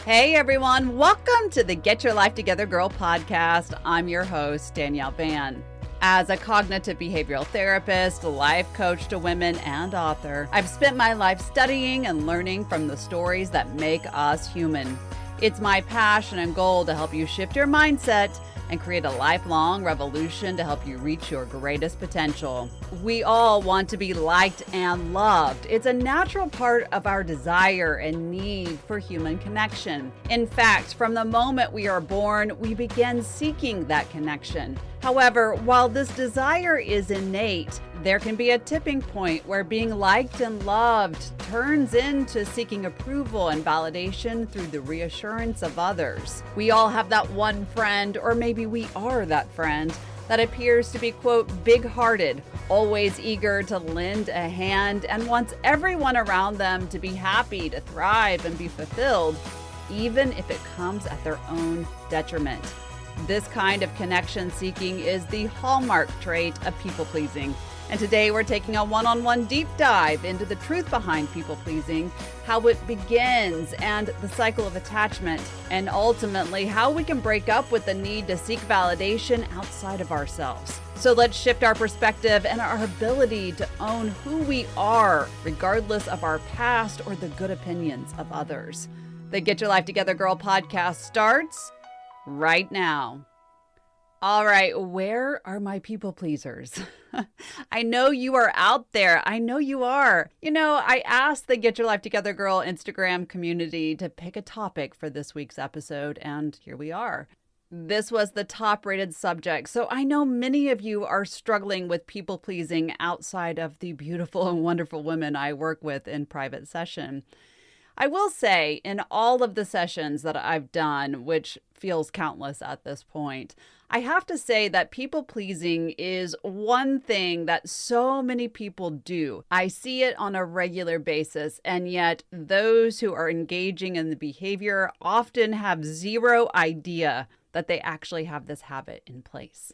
Hey everyone, welcome to the Get Your Life Together Girl podcast. I'm your host, Danielle Vann. As a cognitive behavioral therapist, life coach to women, and author, I've spent my life studying and learning from the stories that make us human. It's my passion and goal to help you shift your mindset and create a lifelong revolution to help you reach your greatest potential. We all want to be liked and loved. It's a natural part of our desire and need for human connection. In fact, from the moment we are born, we begin seeking that connection. However, while this desire is innate, there can be a tipping point where being liked and loved turns into seeking approval and validation through the reassurance of others. We all have that one friend, or maybe we are that friend, that appears to be, quote, big-hearted, always eager to lend a hand, and wants everyone around them to be happy, to thrive, and be fulfilled, even if it comes at their own detriment. This kind of connection seeking is the hallmark trait of people-pleasing. And today we're taking a one-on-one deep dive into the truth behind people-pleasing, how it begins and the cycle of attachment, and ultimately how we can break up with the need to seek validation outside of ourselves. So let's shift our perspective and our ability to own who we are, regardless of our past or the good opinions of others. The Get Your Life Together Girl podcast starts right now. All right, where are my people pleasers? I know you are out there. I know you are. You know, I asked the Get Your Life Together Girl Instagram community to pick a topic for this week's episode, and here we are. This was the top rated subject, so I know many of you are struggling with people pleasing outside of the beautiful and wonderful women I work with in private session. I will say, in all of the sessions that I've done, which feels countless at this point, I have to say that people-pleasing is one thing that so many people do. I see it on a regular basis, and yet those who are engaging in the behavior often have zero idea that they actually have this habit in place.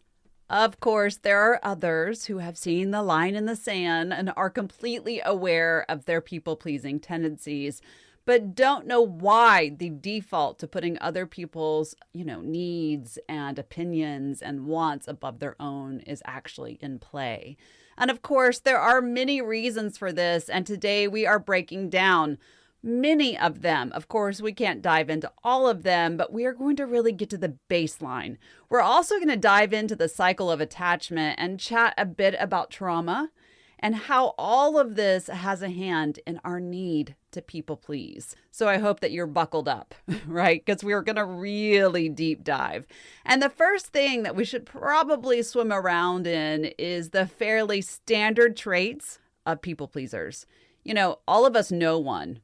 Of course, there are others who have seen the line in the sand and are completely aware of their people-pleasing tendencies, but don't know why the default to putting other people's, needs and opinions and wants above their own is actually in play. And of course, there are many reasons for this, and today we are breaking down many of them. Of course, we can't dive into all of them, but we are going to really get to the baseline. We're also going to dive into the cycle of attachment and chat a bit about trauma and how all of this has a hand in our need to people please. So I hope that you're buckled up, right? Because we're going to really deep dive. And the first thing that we should probably swim around in is the fairly standard traits of people pleasers. All of us know one.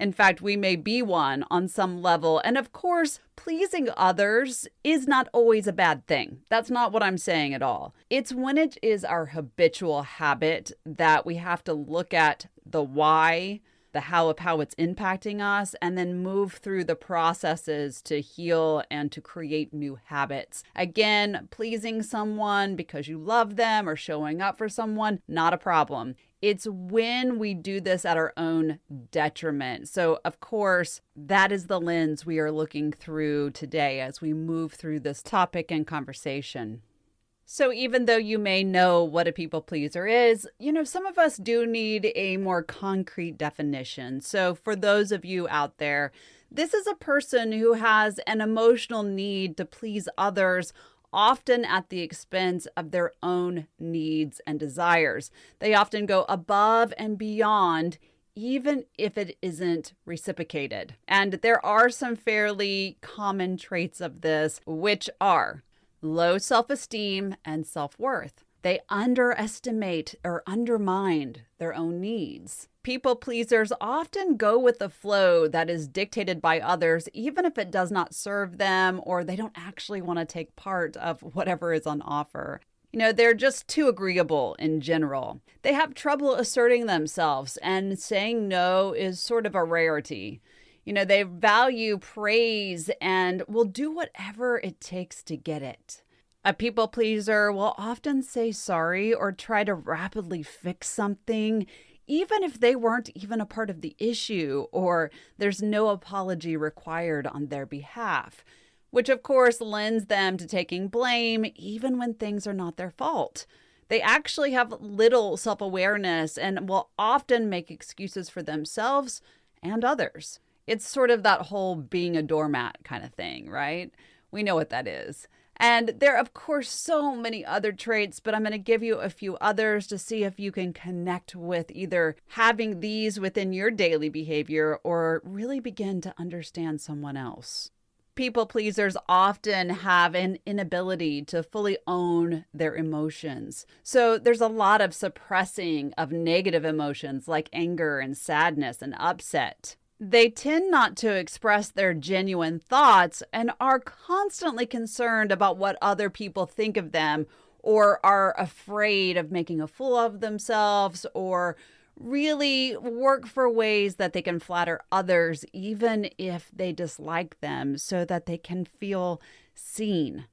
In fact, we may be one on some level. And of course, pleasing others is not always a bad thing. That's not what I'm saying at all. It's when it is our habitual habit that we have to look at the why, the how of how it's impacting us, and then move through the processes to heal and to create new habits. Again, pleasing someone because you love them or showing up for someone, not a problem. It's when we do this at our own detriment. So, of course, that is the lens we are looking through today as we move through this topic and conversation. So even though you may know what a people pleaser is, some of us do need a more concrete definition. So for those of you out there, this is a person who has an emotional need to please others, often at the expense of their own needs and desires. They often go above and beyond, even if it isn't reciprocated. And there are some fairly common traits of this, which are low self-esteem and self-worth. They underestimate or undermine their own needs. People pleasers often go with the flow that is dictated by others, even if it does not serve them or they don't actually want to take part of whatever is on offer. They're just too agreeable in general. They have trouble asserting themselves, and saying no is sort of a rarity. They value praise and will do whatever it takes to get it. A people pleaser will often say sorry or try to rapidly fix something, even if they weren't even a part of the issue or there's no apology required on their behalf, which of course lends them to taking blame even when things are not their fault. They actually have little self-awareness and will often make excuses for themselves and others. It's sort of that whole being a doormat kind of thing, right? We know what that is. And there are, of course, so many other traits, but I'm going to give you a few others to see if you can connect with either having these within your daily behavior or really begin to understand someone else. People pleasers often have an inability to fully own their emotions. So there's a lot of suppressing of negative emotions like anger and sadness and upset. They tend not to express their genuine thoughts and are constantly concerned about what other people think of them or are afraid of making a fool of themselves or really work for ways that they can flatter others, even if they dislike them, so that they can feel seen.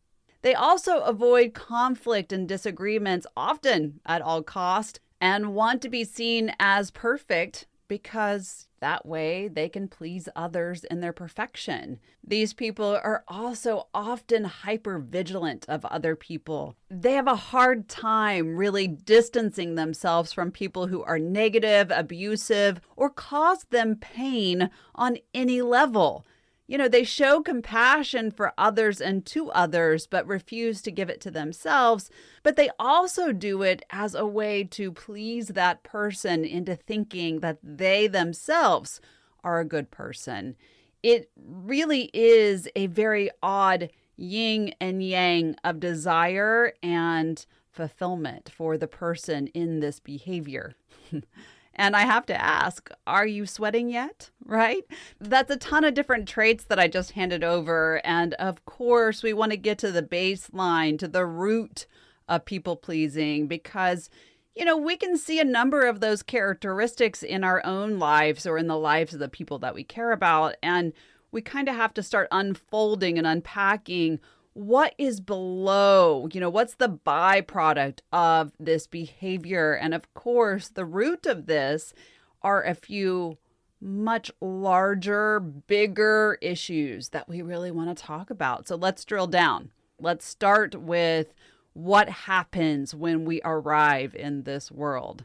They also avoid conflict and disagreements, often at all cost, and want to be seen as perfect because that way they can please others in their perfection. These people are also often hyper-vigilant of other people. They have a hard time really distancing themselves from people who are negative, abusive, or cause them pain on any level. They show compassion for others and to others, but refuse to give it to themselves. But they also do it as a way to please that person into thinking that they themselves are a good person. It really is a very odd yin and yang of desire and fulfillment for the person in this behavior. And I have to ask, are you sweating yet? Right? That's a ton of different traits that I just handed over. And of course, we want to get to the baseline, to the root of people pleasing, because, we can see a number of those characteristics in our own lives or in the lives of the people that we care about. And we kind of have to start unfolding and unpacking what is below, what's the byproduct of this behavior? And of course, the root of this are a few much larger, bigger issues that we really want to talk about. So let's drill down. Let's start with what happens when we arrive in this world.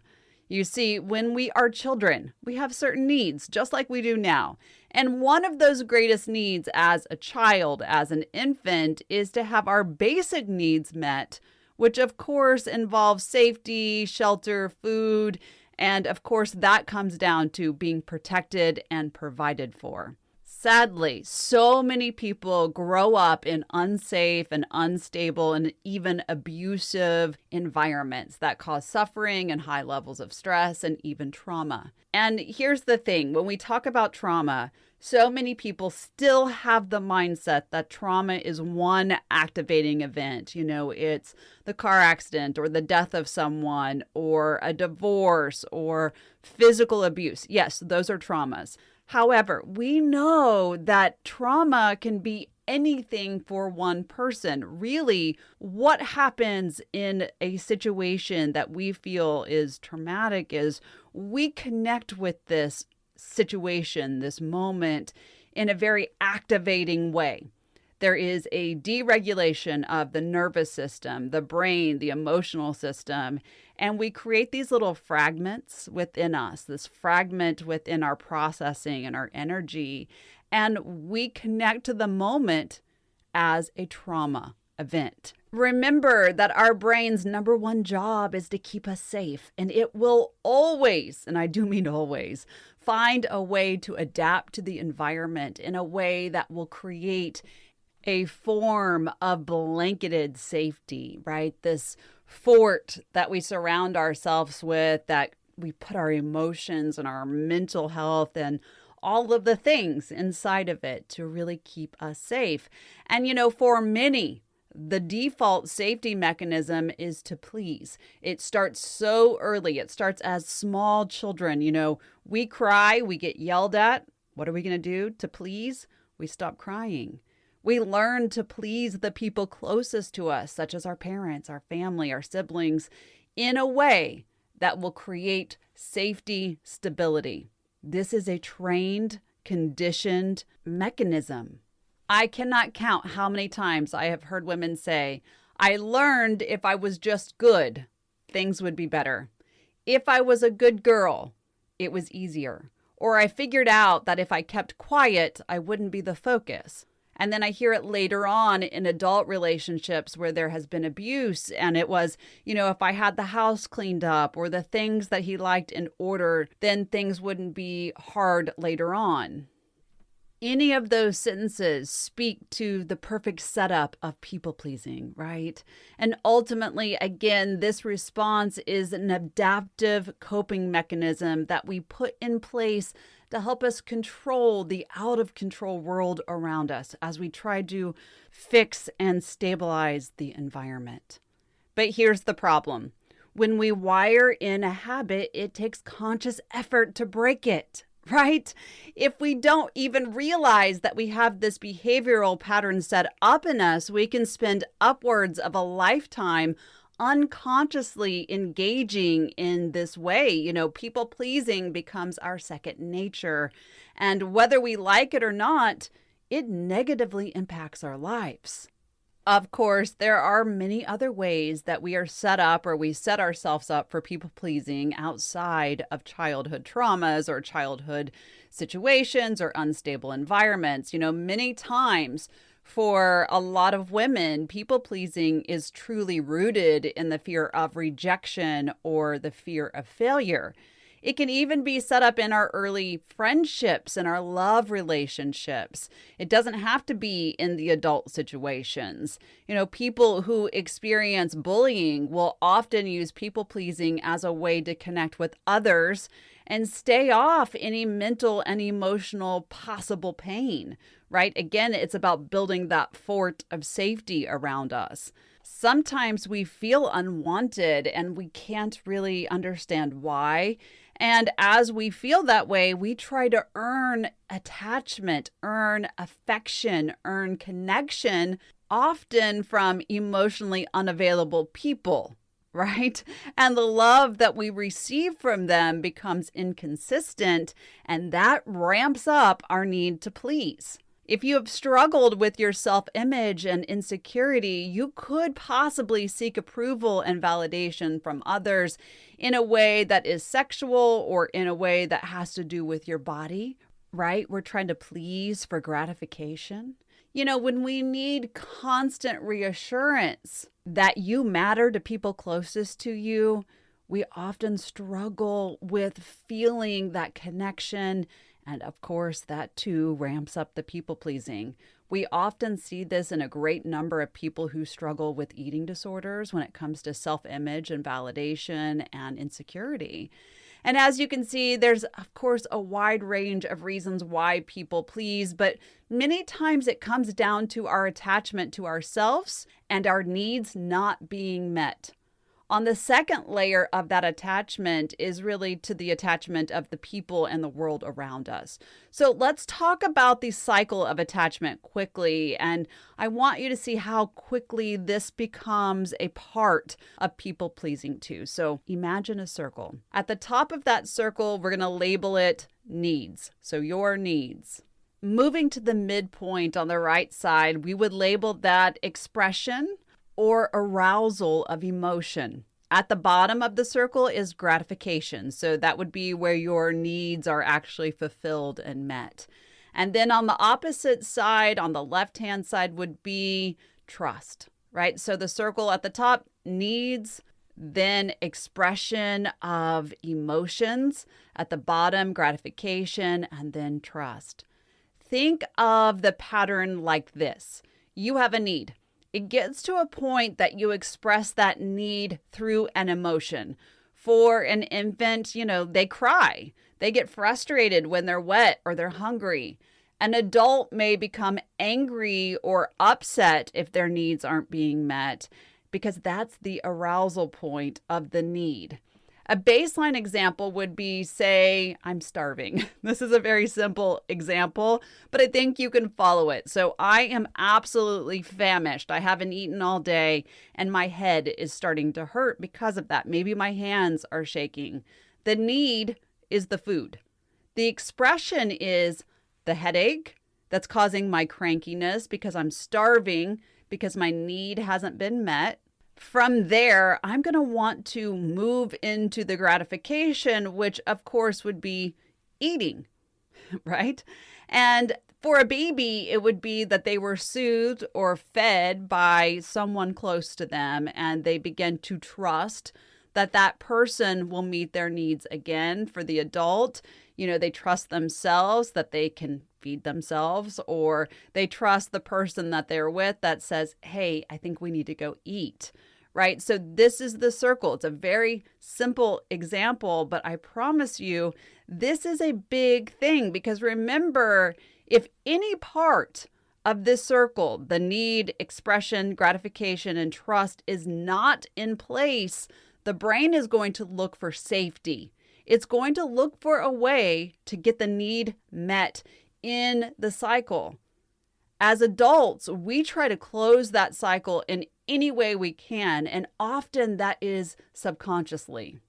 You see, when we are children, we have certain needs, just like we do now. And one of those greatest needs as a child, as an infant, is to have our basic needs met, which of course involves safety, shelter, food, and of course that comes down to being protected and provided for. Sadly, so many people grow up in unsafe and unstable and even abusive environments that cause suffering and high levels of stress and even trauma. And here's the thing, when we talk about trauma, so many people still have the mindset that trauma is one activating event. It's the car accident or the death of someone or a divorce or physical abuse. Yes, those are traumas. However, we know that trauma can be anything for one person. Really, what happens in a situation that we feel is traumatic is we connect with this situation, this moment, in a very activating way. There is a deregulation of the nervous system, the brain, the emotional system, and we create these little fragments within us, this fragment within our processing and our energy, and we connect to the moment as a trauma event. Remember that our brain's number one job is to keep us safe, and it will always, and I do mean always, find a way to adapt to the environment in a way that will create a form of blanketed safety, right? This fort that we surround ourselves with, that we put our emotions and our mental health and all of the things inside of it to really keep us safe. And, for many, the default safety mechanism is to please. It starts so early. It starts as small children. We cry, we get yelled at. What are we going to do to please? We stop crying. We learn to please the people closest to us, such as our parents, our family, our siblings, in a way that will create safety stability. This is a trained, conditioned mechanism. I cannot count how many times I have heard women say, I learned if I was just good, things would be better. If I was a good girl, it was easier. Or I figured out that if I kept quiet, I wouldn't be the focus. And then I hear it later on in adult relationships where there has been abuse. And it was, if I had the house cleaned up or the things that he liked in order, then things wouldn't be hard later on. Any of those sentences speak to the perfect setup of people pleasing, right? And ultimately, again, this response is an adaptive coping mechanism that we put in place to help us control the out of control world around us as we try to fix and stabilize the environment. But here's the problem. When we wire in a habit, it takes conscious effort to break it. Right? If we don't even realize that we have this behavioral pattern set up in us, we can spend upwards of a lifetime unconsciously engaging in this way. People pleasing becomes our second nature. And whether we like it or not, it negatively impacts our lives. Of course, there are many other ways that we are set up or we set ourselves up for people pleasing outside of childhood traumas or childhood situations or unstable environments. Many times for a lot of women, people pleasing is truly rooted in the fear of rejection or the fear of failure. It can even be set up in our early friendships and our love relationships. It doesn't have to be in the adult situations. People who experience bullying will often use people pleasing as a way to connect with others and stay off any mental and emotional possible pain, right? Again, it's about building that fort of safety around us. Sometimes we feel unwanted and we can't really understand why. And as we feel that way, we try to earn attachment, earn affection, earn connection, often from emotionally unavailable people, right? And the love that we receive from them becomes inconsistent, and that ramps up our need to please. If you have struggled with your self-image and insecurity, you could possibly seek approval and validation from others in a way that is sexual or in a way that has to do with your body, right? We're trying to please for gratification. When we need constant reassurance that you matter to people closest to you, we often struggle with feeling that connection. And of course, that too ramps up the people pleasing. We often see this in a great number of people who struggle with eating disorders when it comes to self-image and validation and insecurity. And as you can see, there's of course a wide range of reasons why people please, but many times it comes down to our attachment to ourselves and our needs not being met. On the second layer of that attachment is really to the attachment of the people and the world around us. So let's talk about the cycle of attachment quickly. And I want you to see how quickly this becomes a part of people pleasing too. So imagine a circle. At the top of that circle, we're going to label it needs. So your needs. Moving to the midpoint on the right side, we would label that expression or arousal of emotion. At the bottom of the circle is gratification. So that would be where your needs are actually fulfilled and met. And then on the opposite side, on the left-hand side, would be trust, right? So the circle at the top, needs, then expression of emotions. At the bottom, gratification, and then trust. Think of the pattern like this. You have a need. It gets to a point that you express that need through an emotion. For an infant, they cry. They get frustrated when they're wet or they're hungry. An adult may become angry or upset if their needs aren't being met because that's the arousal point of the need. A baseline example would be, say, I'm starving. This is a very simple example, but I think you can follow it. So I am absolutely famished. I haven't eaten all day and my head is starting to hurt because of that. Maybe my hands are shaking. The need is the food. The expression is the headache that's causing my crankiness because I'm starving because my need hasn't been met. From there, I'm going to want to move into the gratification, which of course would be eating, right? And for a baby, it would be that they were soothed or fed by someone close to them, and they begin to trust that that person will meet their needs again. For the adult, they trust themselves that they can feed themselves, or they trust the person that they're with that says, hey, I think we need to go eat. Right? So this is the circle. It's a very simple example, but I promise you, this is a big thing because remember, if any part of this circle, the need, expression, gratification, and trust is not in place, the brain is going to look for safety. It's going to look for a way to get the need met in the cycle. As adults, we try to close that cycle in any way we can, and often that is subconsciously.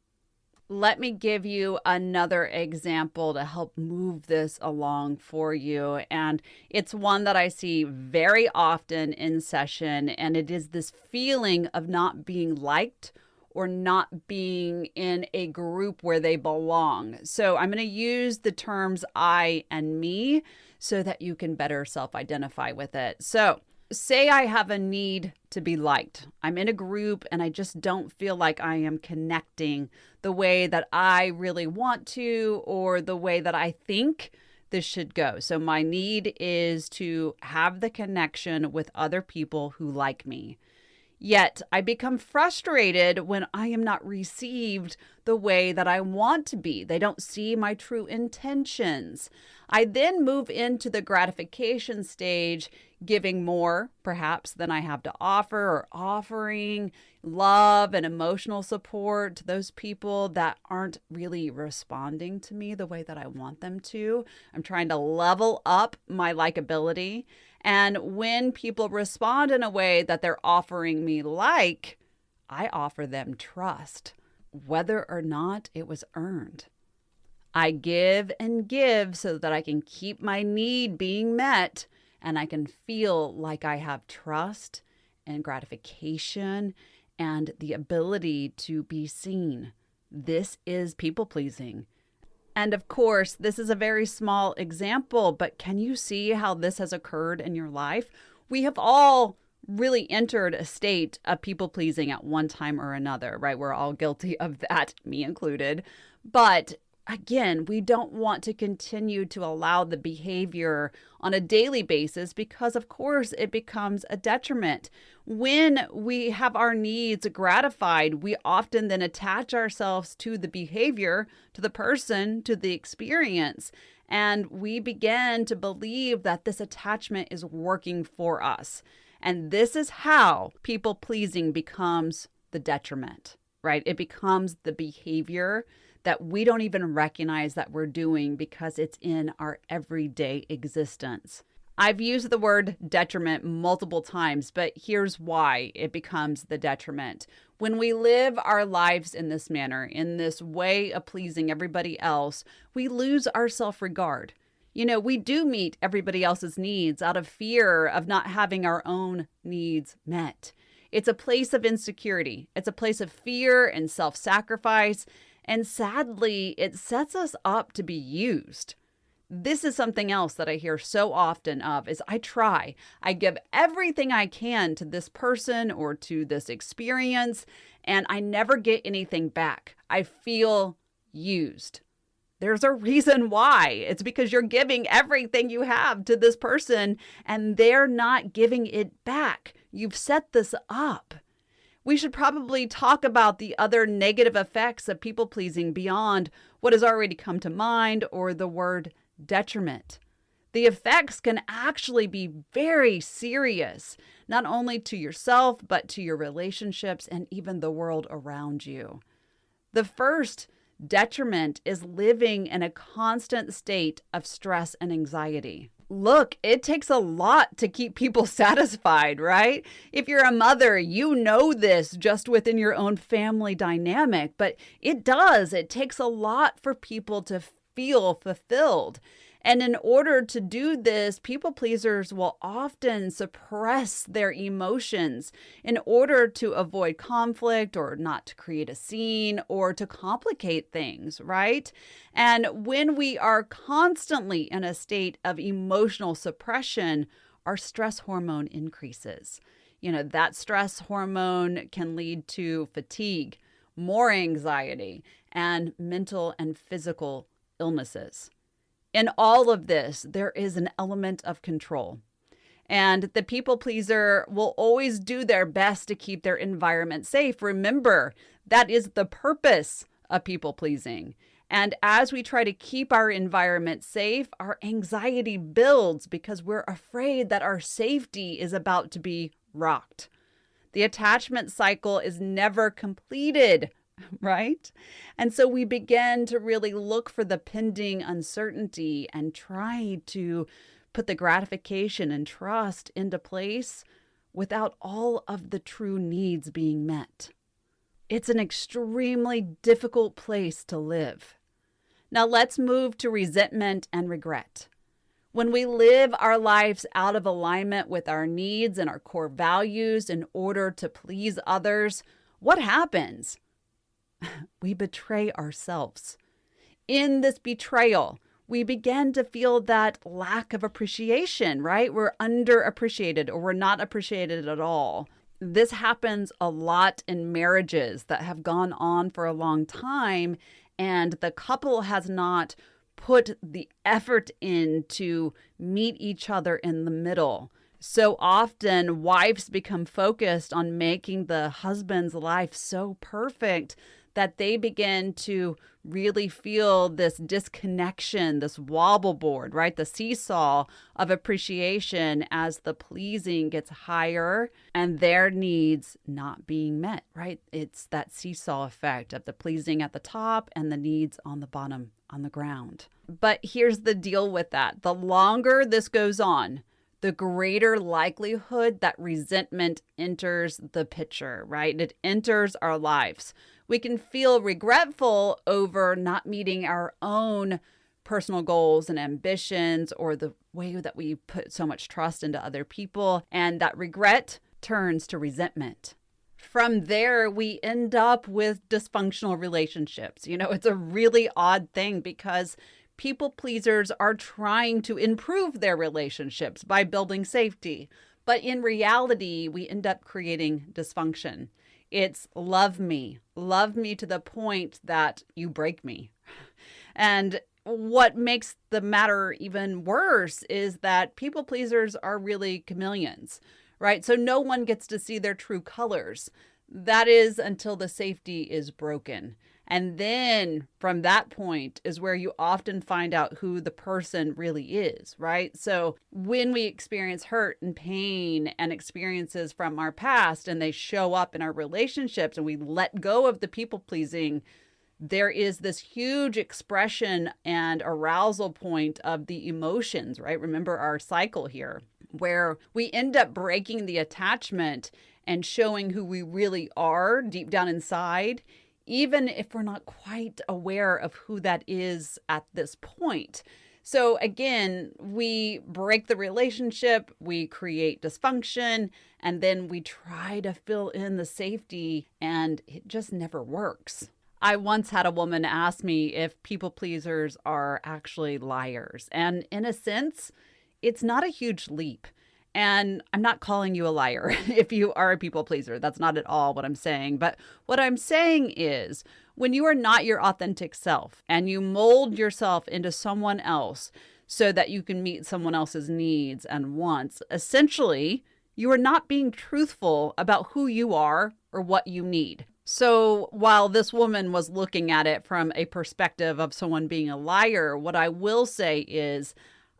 Let me give you another example to help move this along for you, and it's one that I see very often in session, and it is this feeling of not being liked or not being in a group where they belong. So I'm going to use the terms I and me so that you can better self-identify with it. So say I have a need to be liked. I'm in a group and I just don't feel like I am connecting the way that I really want to or the way that I think this should go. So my need is to have the connection with other people who like me. Yet I become frustrated when I am not received the way that I want to be. They don't see my true intentions. I then move into the gratification stage, giving more, perhaps, than I have to offer, or offering love and emotional support to those people that aren't really responding to me the way that I want them to. I'm trying to level up my likability. And when people respond in a way that they're offering me like, I offer them trust, whether or not it was earned. I give and give so that I can keep my need being met and I can feel like I have trust and gratification and the ability to be seen. This is people pleasing. And of course, this is a very small example, but can you see how this has occurred in your life? We have all really entered a state of people pleasing at one time or another, right? We're all guilty of that, me included. But again, we don't want to continue to allow the behavior on a daily basis because, of course, it becomes a detriment. When we have our needs gratified, we often then attach ourselves to the behavior, to the person, to the experience, and we begin to believe that this attachment is working for us. And this is how people pleasing becomes the detriment, right? It becomes the behavior that we don't even recognize that we're doing because it's in our everyday existence. I've used the word detriment multiple times, but here's why it becomes the detriment. When we live our lives in this manner, in this way of pleasing everybody else, we lose our self-regard. We do meet everybody else's needs out of fear of not having our own needs met. It's a place of insecurity. It's a place of fear and self-sacrifice. And sadly, it sets us up to be used. This is something else that I hear so often of is I give everything I can to this person or to this experience, and I never get anything back. I feel used. There's a reason why. It's because you're giving everything you have to this person and they're not giving it back. You've set this up. We should probably talk about the other negative effects of people pleasing beyond what has already come to mind or the word detriment. The effects can actually be very serious, not only to yourself, but to your relationships and even the world around you. The first, detriment, is living in a constant state of stress and anxiety. Look, it takes a lot to keep people satisfied, right? If you're a mother, you know this just within your own family dynamic, but it does. It takes a lot for people to feel fulfilled. And in order to do this, people pleasers will often suppress their emotions in order to avoid conflict or not to create a scene or to complicate things, right? And when we are constantly in a state of emotional suppression, our stress hormone increases. That stress hormone can lead to fatigue, more anxiety, and mental and physical illnesses. In all of this, there is an element of control. And the people pleaser will always do their best to keep their environment safe. Remember, that is the purpose of people pleasing. And as we try to keep our environment safe, our anxiety builds because we're afraid that our safety is about to be rocked. The attachment cycle is never completed, right? And so we begin to really look for the pending uncertainty and try to put the gratification and trust into place without all of the true needs being met. It's an extremely difficult place to live. Now let's move to resentment and regret. When we live our lives out of alignment with our needs and our core values in order to please others, what happens? We betray ourselves. In this betrayal, we begin to feel that lack of appreciation, right? We're underappreciated or we're not appreciated at all. This happens a lot in marriages that have gone on for a long time, and the couple has not put the effort in to meet each other in the middle. So often, wives become focused on making the husband's life so perfect that they begin to really feel this disconnection, this wobble board, right? The seesaw of appreciation as the pleasing gets higher and their needs not being met, right? It's that seesaw effect of the pleasing at the top and the needs on the bottom, on the ground. But here's the deal with that. The longer this goes on, the greater likelihood that resentment enters the picture, right? It enters our lives. We can feel regretful over not meeting our own personal goals and ambitions or the way that we put so much trust into other people. And that regret turns to resentment. From there, we end up with dysfunctional relationships. It's a really odd thing because people pleasers are trying to improve their relationships by building safety. But in reality, we end up creating dysfunction. It's love me to the point that you break me. And what makes the matter even worse is that people pleasers are really chameleons, right? So no one gets to see their true colors. That is until the safety is broken. And then from that point is where you often find out who the person really is, right? So when we experience hurt and pain and experiences from our past and they show up in our relationships and we let go of the people pleasing, there is this huge expression and arousal point of the emotions, right? Remember our cycle here, where we end up breaking the attachment and showing who we really are deep down inside, even if we're not quite aware of who that is at this point. So again, we break the relationship, we create dysfunction, and then we try to fill in the safety, and it just never works. I once had a woman ask me if people pleasers are actually liars. And in a sense, it's not a huge leap. And I'm not calling you a liar if you are a people pleaser. That's not at all what I'm saying. But what I'm saying is when you are not your authentic self and you mold yourself into someone else so that you can meet someone else's needs and wants, essentially, you are not being truthful about who you are or what you need. So while this woman was looking at it from a perspective of someone being a liar, what I will say is,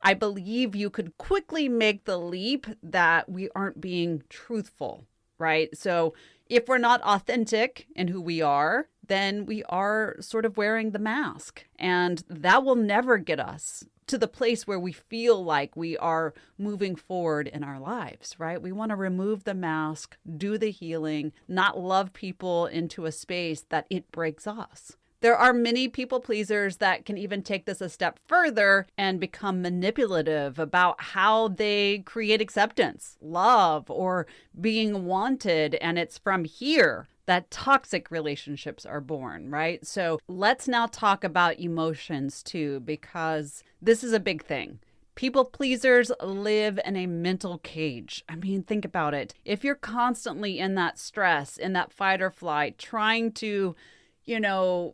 I believe you could quickly make the leap that we aren't being truthful, right? So if we're not authentic in who we are, then we are sort of wearing the mask. And that will never get us to the place where we feel like we are moving forward in our lives, right? We want to remove the mask, do the healing, not love people into a space that it breaks us. There are many people pleasers that can even take this a step further and become manipulative about how they create acceptance, love, or being wanted. And it's from here that toxic relationships are born, right? So let's now talk about emotions too, because this is a big thing. People pleasers live in a mental cage. I mean, think about it. If you're constantly in that stress, in that fight or flight, trying to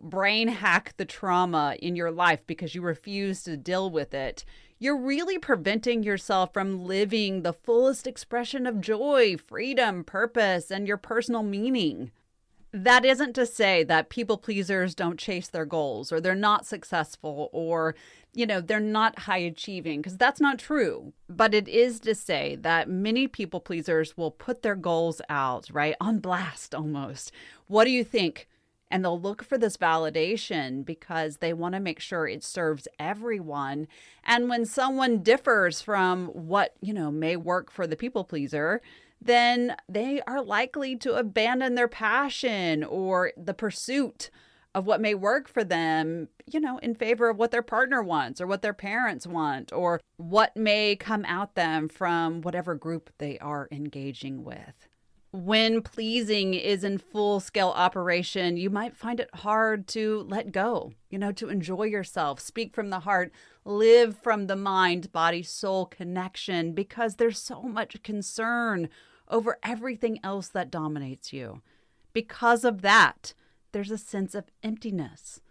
brain hack the trauma in your life because you refuse to deal with it, you're really preventing yourself from living the fullest expression of joy, freedom, purpose, and your personal meaning. That isn't to say that people pleasers don't chase their goals or they're not successful or, they're not high achieving, because that's not true. But it is to say that many people pleasers will put their goals out, right, on blast almost. What do you think? And they'll look for this validation because they want to make sure it serves everyone. And when someone differs from what, may work for the people pleaser, then they are likely to abandon their passion or the pursuit of what may work for them, in favor of what their partner wants or what their parents want or what may come at them from whatever group they are engaging with. When pleasing is in full-scale operation, you might find it hard to let go, to enjoy yourself, speak from the heart, live from the mind, body, soul connection, because there's so much concern over everything else that dominates you. Because of that, there's a sense of emptiness.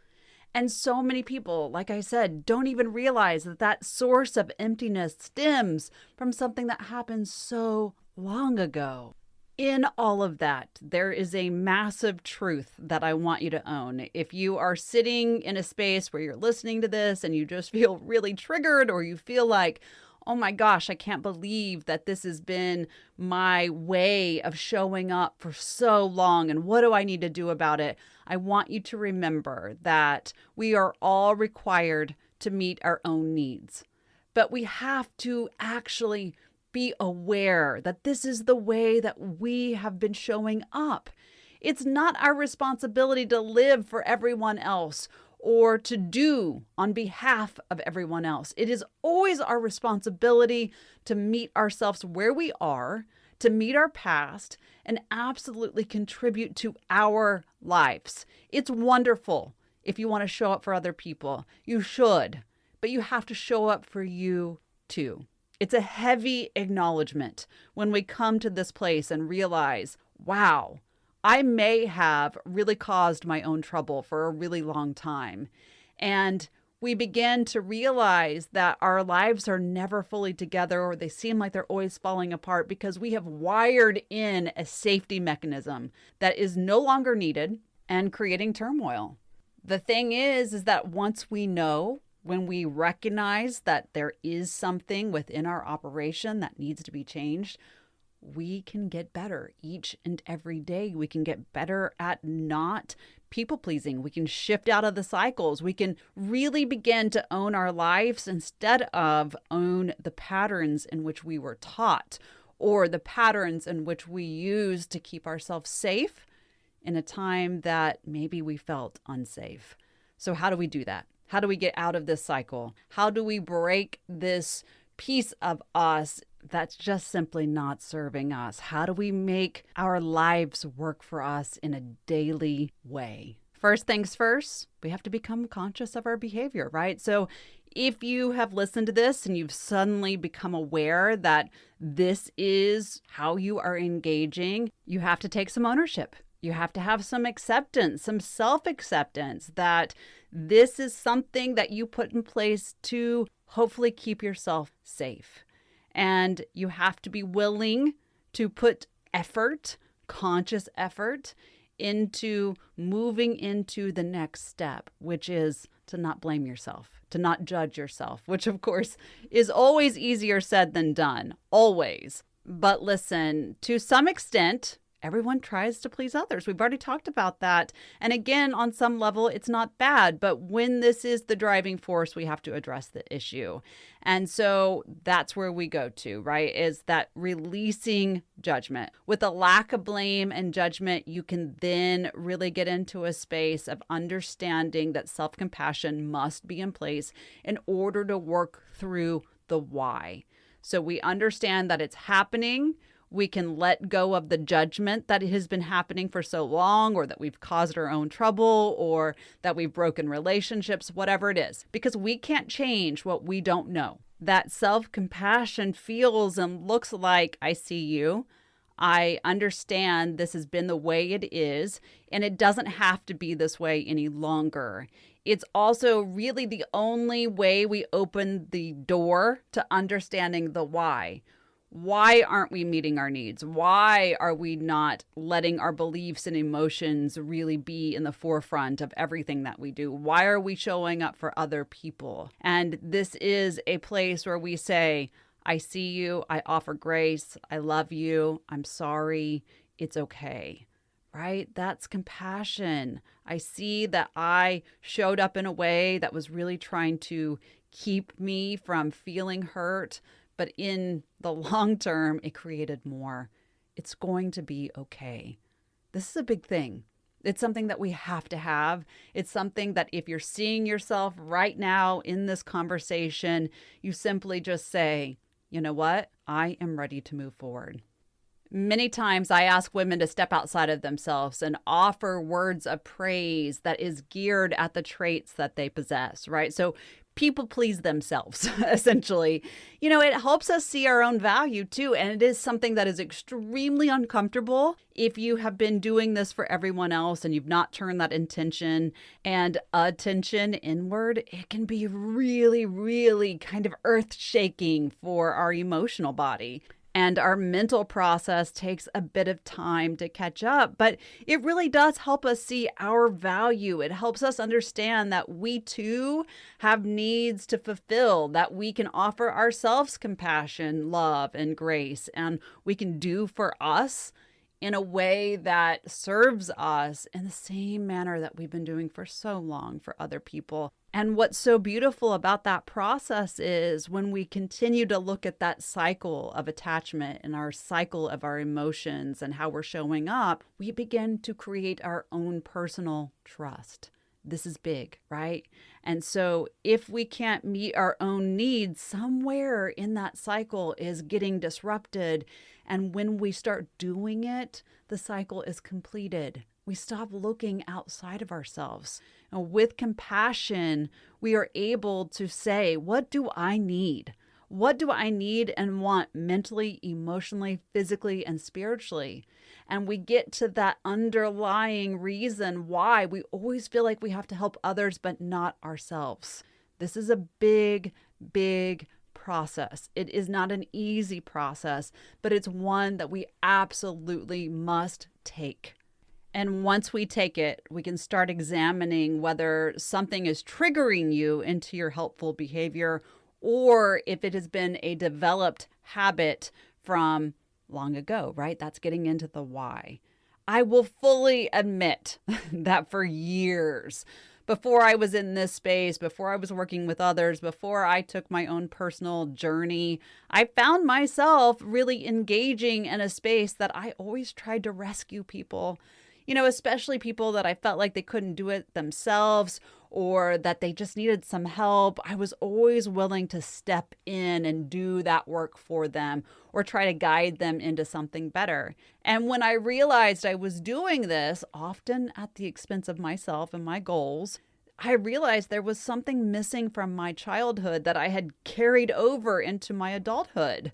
And so many people, like I said, don't even realize that source of emptiness stems from something that happened so long ago. In all of that, there is a massive truth that I want you to own. If you are sitting in a space where you're listening to this and you just feel really triggered, or you feel like, oh my gosh, I can't believe that this has been my way of showing up for so long, and what do I need to do about it? I want you to remember that we are all required to meet our own needs, but we have to actually be aware that this is the way that we have been showing up. It's not our responsibility to live for everyone else or to do on behalf of everyone else. It is always our responsibility to meet ourselves where we are, to meet our past, and absolutely contribute to our lives. It's wonderful if you want to show up for other people. You should, but you have to show up for you too. It's a heavy acknowledgement when we come to this place and realize, wow, I may have really caused my own trouble for a really long time. And we begin to realize that our lives are never fully together, or they seem like they're always falling apart because we have wired in a safety mechanism that is no longer needed and creating turmoil. The thing is that once we know, when we recognize that there is something within our operation that needs to be changed, we can get better each and every day. We can get better at not people pleasing. We can shift out of the cycles. We can really begin to own our lives instead of own the patterns in which we were taught or the patterns in which we use to keep ourselves safe in a time that maybe we felt unsafe. So how do we do that? How do we get out of this cycle? How do we break this piece of us that's just simply not serving us? How do we make our lives work for us in a daily way? First things first, we have to become conscious of our behavior, right? So if you have listened to this and you've suddenly become aware that this is how you are engaging, you have to take some ownership. You have to have some acceptance, some self-acceptance that this is something that you put in place to hopefully keep yourself safe. And you have to be willing to put effort, conscious effort, into moving into the next step, which is to not blame yourself, to not judge yourself, which of course is always easier said than done, always. But listen, to some extent, Everyone tries to please others. We've already talked about that. And again, on some level, it's not bad. But when this is the driving force, we have to address the issue. And so that's where we go to, right? Is that releasing judgment. With a lack of blame and judgment, you can then really get into a space of understanding that self-compassion must be in place in order to work through the why. So we understand that it's happening. We can let go of the judgment that it has been happening for so long, or that we've caused our own trouble, or that we've broken relationships, whatever it is, because we can't change what we don't know. That self-compassion feels and looks like, I see you. I understand this has been the way it is, and it doesn't have to be this way any longer. It's also really the only way we open the door to understanding the why. Why aren't we meeting our needs? Why are we not letting our beliefs and emotions really be in the forefront of everything that we do? Why are we showing up for other people? And this is a place where we say, I see you, I offer grace, I love you, I'm sorry, it's okay, right? That's compassion. I see that I showed up in a way that was really trying to keep me from feeling hurt, but in the long term, it created more. It's going to be okay. This is a big thing. It's something that we have to have. It's something that if you're seeing yourself right now in this conversation, you simply just say, you know what? I am ready to move forward. Many times I ask women to step outside of themselves and offer words of praise that is geared at the traits that they possess, right? So people please themselves, essentially. You know, it helps us see our own value too. And it is something that is extremely uncomfortable if you have been doing this for everyone else and you've not turned that intention and attention inward. It can be really, really kind of earth-shaking for our emotional body. And our mental process takes a bit of time to catch up, but it really does help us see our value. It helps us understand that we too have needs to fulfill, that we can offer ourselves compassion, love, and grace, and we can do for us in a way that serves us in the same manner that we've been doing for so long for other people. And what's so beautiful about that process is when we continue to look at that cycle of attachment and our cycle of our emotions and how we're showing up, we begin to create our own personal trust. This is big, right? And so if we can't meet our own needs, somewhere in that cycle is getting disrupted. And when we start doing it, the cycle is completed. We stop looking outside of ourselves. And with compassion, we are able to say, what do I need? What do I need and want mentally, emotionally, physically, and spiritually? And we get to that underlying reason why we always feel like we have to help others, but not ourselves. This is a big, big process. It is not an easy process, but it's one that we absolutely must take. And once we take it, we can start examining whether something is triggering you into your helpful behavior or if it has been a developed habit from long ago, right? That's getting into the why. I will fully admit that for years, before I was in this space, before I was working with others, before I took my own personal journey, I found myself really engaging in a space that I always tried to rescue people. You know, especially people that I felt like they couldn't do it themselves or that they just needed some help. I was always willing to step in and do that work for them or try to guide them into something better. And when I realized I was doing this, often at the expense of myself and my goals, I realized there was something missing from my childhood that I had carried over into my adulthood.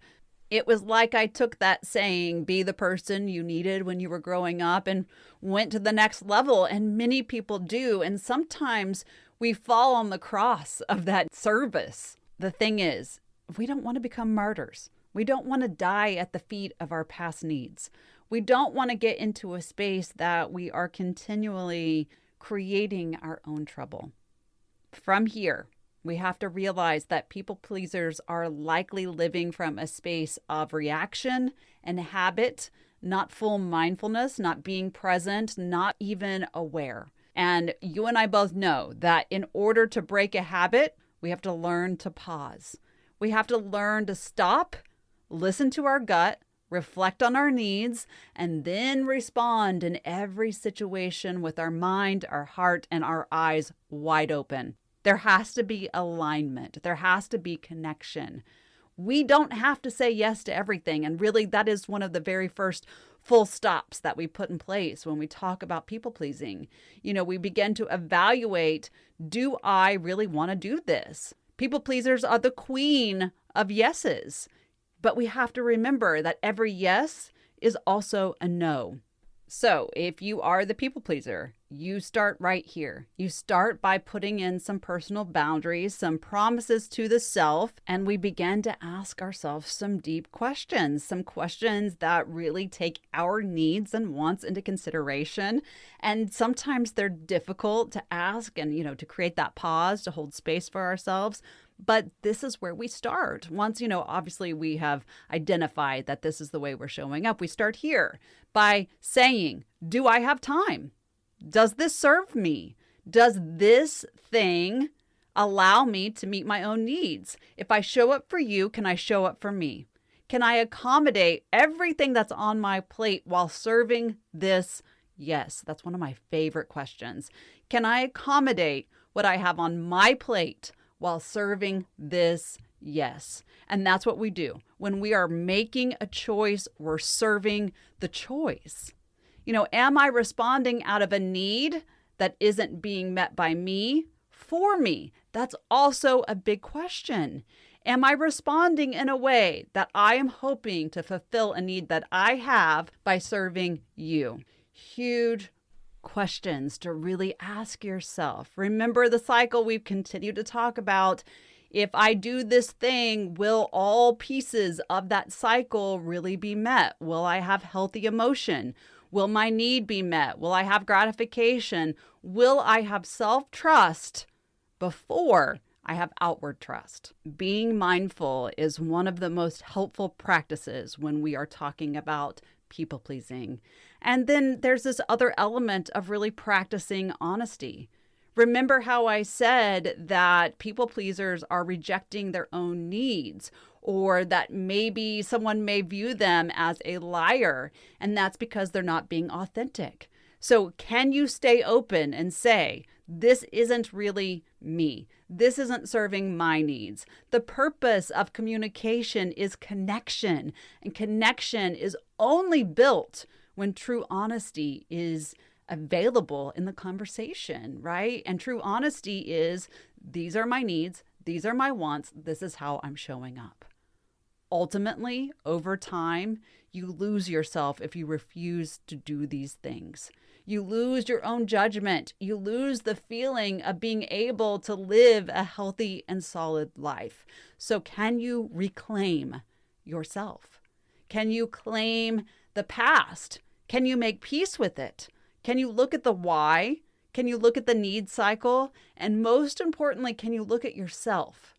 It was like I took that saying, be the person you needed when you were growing up, and went to the next level. And many people do. And sometimes we fall on the cross of that service. The thing is, we don't want to become martyrs. We don't want to die at the feet of our past needs. We don't want to get into a space that we are continually creating our own trouble. From here, we have to realize that people pleasers are likely living from a space of reaction and habit, not full mindfulness, not being present, not even aware. And you and I both know that in order to break a habit, we have to learn to pause. We have to learn to stop, listen to our gut, reflect on our needs, and then respond in every situation with our mind, our heart, and our eyes wide open. There has to be alignment. There has to be connection. We don't have to say yes to everything. And really, that is one of the very first full stops that we put in place when we talk about people pleasing. We begin to evaluate, do I really want to do this? People pleasers are the queen of yeses. But we have to remember that every yes is also a no. So if you are the people pleaser, you start right here. You start by putting in some personal boundaries, some promises to the self, and we begin to ask ourselves some deep questions, some questions that really take our needs and wants into consideration. And sometimes they're difficult to ask and, to create that pause, to hold space for ourselves. But this is where we start. Once, obviously we have identified that this is the way we're showing up, we start here by saying, do I have time? Does this serve me? Does this thing allow me to meet my own needs? If I show up for you, can I show up for me? Can I accommodate everything that's on my plate while serving this? Yes, that's one of my favorite questions. Can I accommodate what I have on my plate while serving this? Yes. And that's what we do. When we are making a choice, we're serving the choice. Am I responding out of a need that isn't being met by me for me? That's also a big question. Am I responding in a way that I am hoping to fulfill a need that I have by serving you? Huge questions to really ask yourself. Remember the cycle we've continued to talk about. If I do this thing, will all pieces of that cycle really be met? Will I have healthy emotion? Will my need be met? Will I have gratification? Will I have self-trust before I have outward trust? Being mindful is one of the most helpful practices when we are talking about people pleasing. And then there's this other element of really practicing honesty. Remember how I said that people pleasers are rejecting their own needs, or that maybe someone may view them as a liar, and that's because they're not being authentic. So can you stay open and say, this isn't really me. This isn't serving my needs. The purpose of communication is connection, and connection is only built when true honesty is available in the conversation, right? And true honesty is, these are my needs, these are my wants, this is how I'm showing up. Ultimately, over time, you lose yourself if you refuse to do these things. You lose your own judgment. You lose the feeling of being able to live a healthy and solid life. So can you reclaim yourself? Can you claim the past? Can you make peace with it? Can you look at the why? Can you look at the need cycle? And most importantly, can you look at yourself?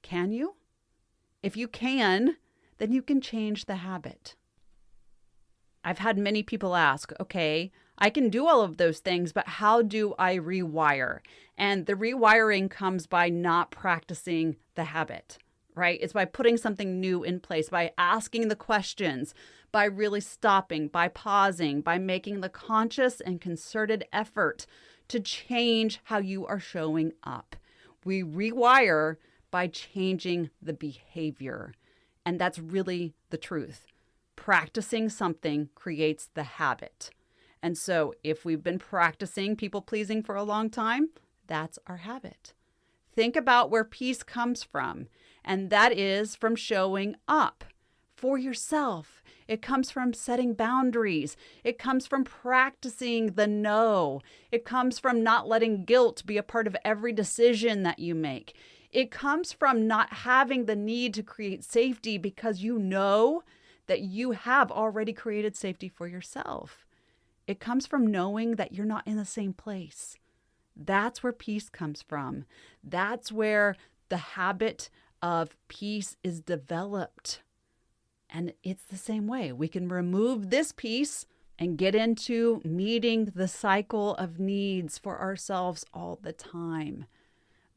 Can you? If you can, then you can change the habit. I've had many people ask, okay, I can do all of those things, but how do I rewire? And the rewiring comes by not practicing the habit, right? It's by putting something new in place, by asking the questions, by really stopping, by pausing, by making the conscious and concerted effort to change how you are showing up. We rewire by changing the behavior. And that's really the truth. Practicing something creates the habit. And so if we've been practicing people pleasing for a long time, that's our habit. Think about where peace comes from, and that is from showing up for yourself. It comes from setting boundaries. It comes from practicing the no. It comes from not letting guilt be a part of every decision that you make. It comes from not having the need to create safety because you know that you have already created safety for yourself. It comes from knowing that you're not in the same place. That's where peace comes from. That's where the habit of peace is developed. And it's the same way. We can remove this piece and get into meeting the cycle of needs for ourselves all the time.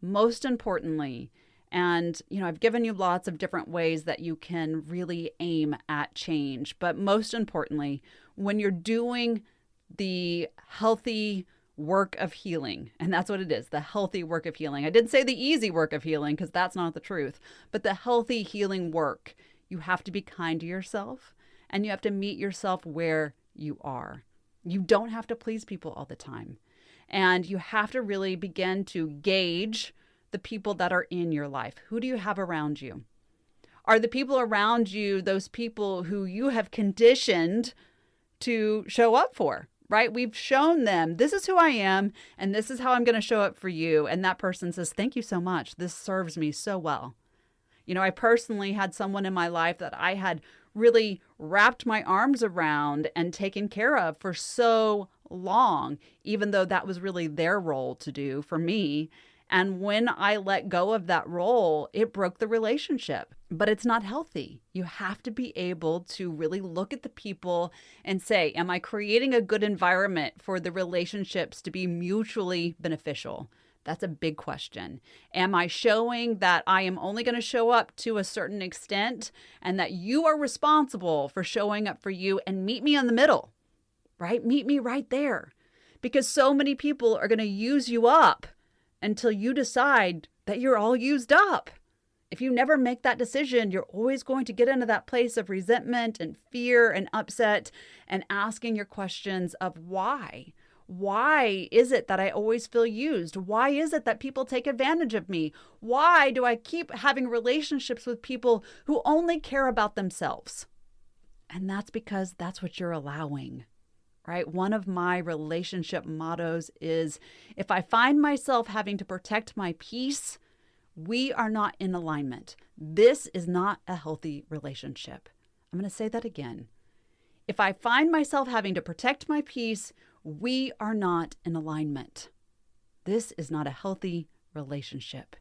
Most importantly, and I've given you lots of different ways that you can really aim at change, but most importantly, when you're doing the healthy work of healing, and that's what it is, the healthy work of healing. I didn't say the easy work of healing because that's not the truth, but the healthy healing work, you have to be kind to yourself and you have to meet yourself where you are. You don't have to please people all the time. And you have to really begin to gauge the people that are in your life. Who do you have around you? Are the people around you those people who you have conditioned to show up for, right? We've shown them, this is who I am, and this is how I'm going to show up for you. And that person says, thank you so much. This serves me so well. I personally had someone in my life that I had really wrapped my arms around and taken care of for so long, even though that was really their role to do for me. And when I let go of that role, it broke the relationship. But it's not healthy. You have to be able to really look at the people and say, am I creating a good environment for the relationships to be mutually beneficial? That's a big question. Am I showing that I am only going to show up to a certain extent and that you are responsible for showing up for you, and meet me in the middle, right? Meet me right there. Because so many people are going to use you up until you decide that you're all used up. If you never make that decision, you're always going to get into that place of resentment and fear and upset and asking your questions of why. Why is it that I always feel used? Why is it that people take advantage of me? Why do I keep having relationships with people who only care about themselves? And that's because that's what you're allowing, right? One of my relationship mottos is, if I find myself having to protect my peace, we are not in alignment. This is not a healthy relationship. I'm going to say that again. If I find myself having to protect my peace, we are not in alignment. This is not a healthy relationship.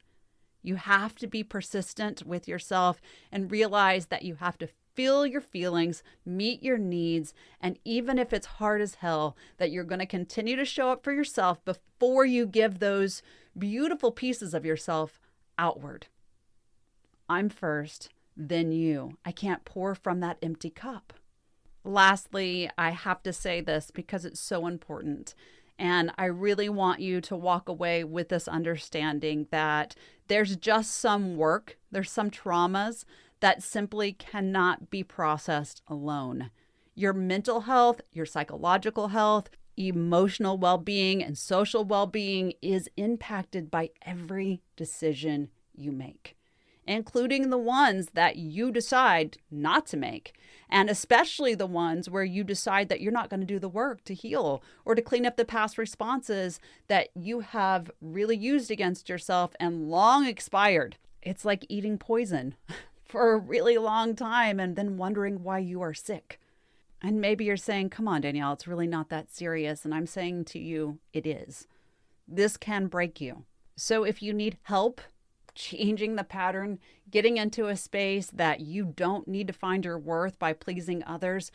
You have to be persistent with yourself and realize that you have to feel your feelings, meet your needs, and even if it's hard as hell, that you're going to continue to show up for yourself before you give those beautiful pieces of yourself outward. I'm first, then you. I can't pour from that empty cup. Lastly, I have to say this because it's so important. And I really want you to walk away with this understanding that there's just some work, there's some traumas that simply cannot be processed alone. Your mental health, your psychological health, emotional well-being, and social well-being is impacted by every decision you make, including the ones that you decide not to make, and especially the ones where you decide that you're not going to do the work to heal or to clean up the past responses that you have really used against yourself and long expired. It's like eating poison for a really long time and then wondering why you are sick. And maybe you're saying, come on, Danielle, it's really not that serious. And I'm saying to you, it is. This can break you. So if you need help changing the pattern, getting into a space that you don't need to find your worth by pleasing others,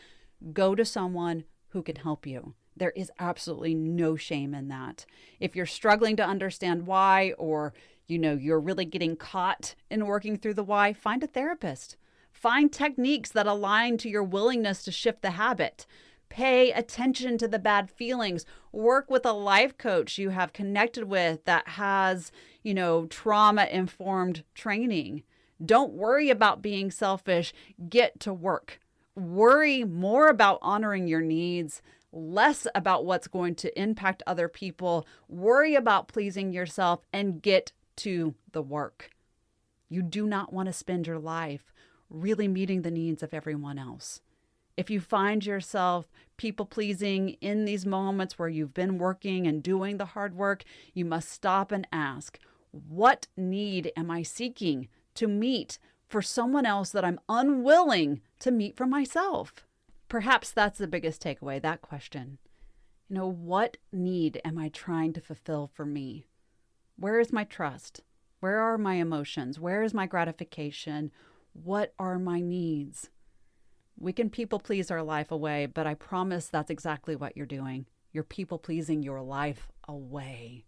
go to someone who can help you. There is absolutely no shame in that. If you're struggling to understand why, or you're really getting caught in working through the why, find a therapist. Find techniques that align to your willingness to shift the habit. Pay attention to the bad feelings. Work with a life coach you have connected with that has, trauma-informed training. Don't worry about being selfish. Get to work. Worry more about honoring your needs, less about what's going to impact other people. Worry about pleasing yourself and get to the work. You do not want to spend your life really meeting the needs of everyone else. If you find yourself people-pleasing in these moments where you've been working and doing the hard work, you must stop and ask, what need am I seeking to meet for someone else that I'm unwilling to meet for myself? Perhaps that's the biggest takeaway, that question. What need am I trying to fulfill for me? Where is my trust? Where are my emotions? Where is my gratification? What are my needs? We can people please our life away, but I promise that's exactly what you're doing. You're people pleasing your life away.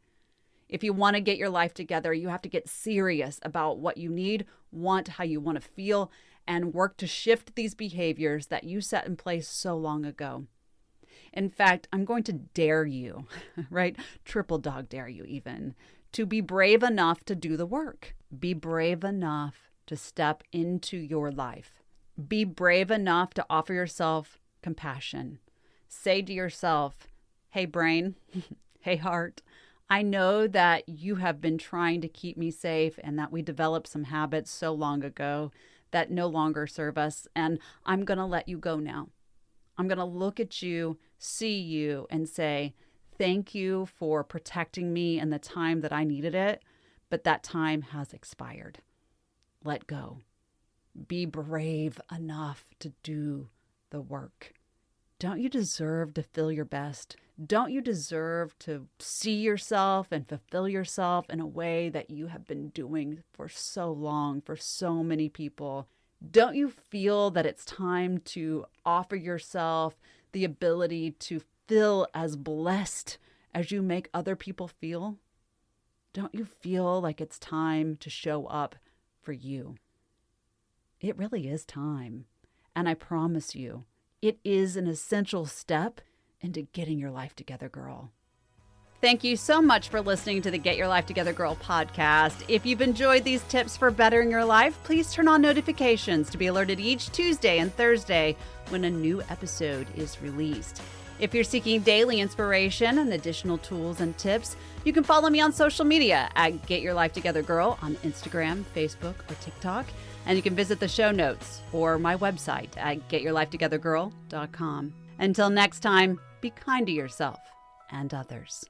If you want to get your life together, you have to get serious about what you need, want, how you want to feel, and work to shift these behaviors that you set in place so long ago. In fact, I'm going to dare you, right? Triple dog dare you even, to be brave enough to do the work. Be brave enough to step into your life. Be brave enough to offer yourself compassion. Say to yourself, hey brain, hey heart, I know that you have been trying to keep me safe and that we developed some habits so long ago that no longer serve us, and I'm going to let you go now. I'm going to look at you, see you, and say, thank you for protecting me in the time that I needed it, but that time has expired. Let go. Be brave enough to do the work. Don't you deserve to feel your best? Don't you deserve to see yourself and fulfill yourself in a way that you have been doing for so long, for so many people? Don't you feel that it's time to offer yourself the ability to feel as blessed as you make other people feel? Don't you feel like it's time to show up for you? It really is time. And I promise you, it is an essential step into getting your life together, girl. Thank you so much for listening to the Get Your Life Together Girl podcast. If you've enjoyed these tips for bettering your life, please turn on notifications to be alerted each Tuesday and Thursday when a new episode is released. If you're seeking daily inspiration and additional tools and tips, you can follow me on social media at Get Your Life Together Girl on Instagram, Facebook, or TikTok. And you can visit the show notes or my website at getyourlifetogethergirl.com. Until next time, be kind to yourself and others.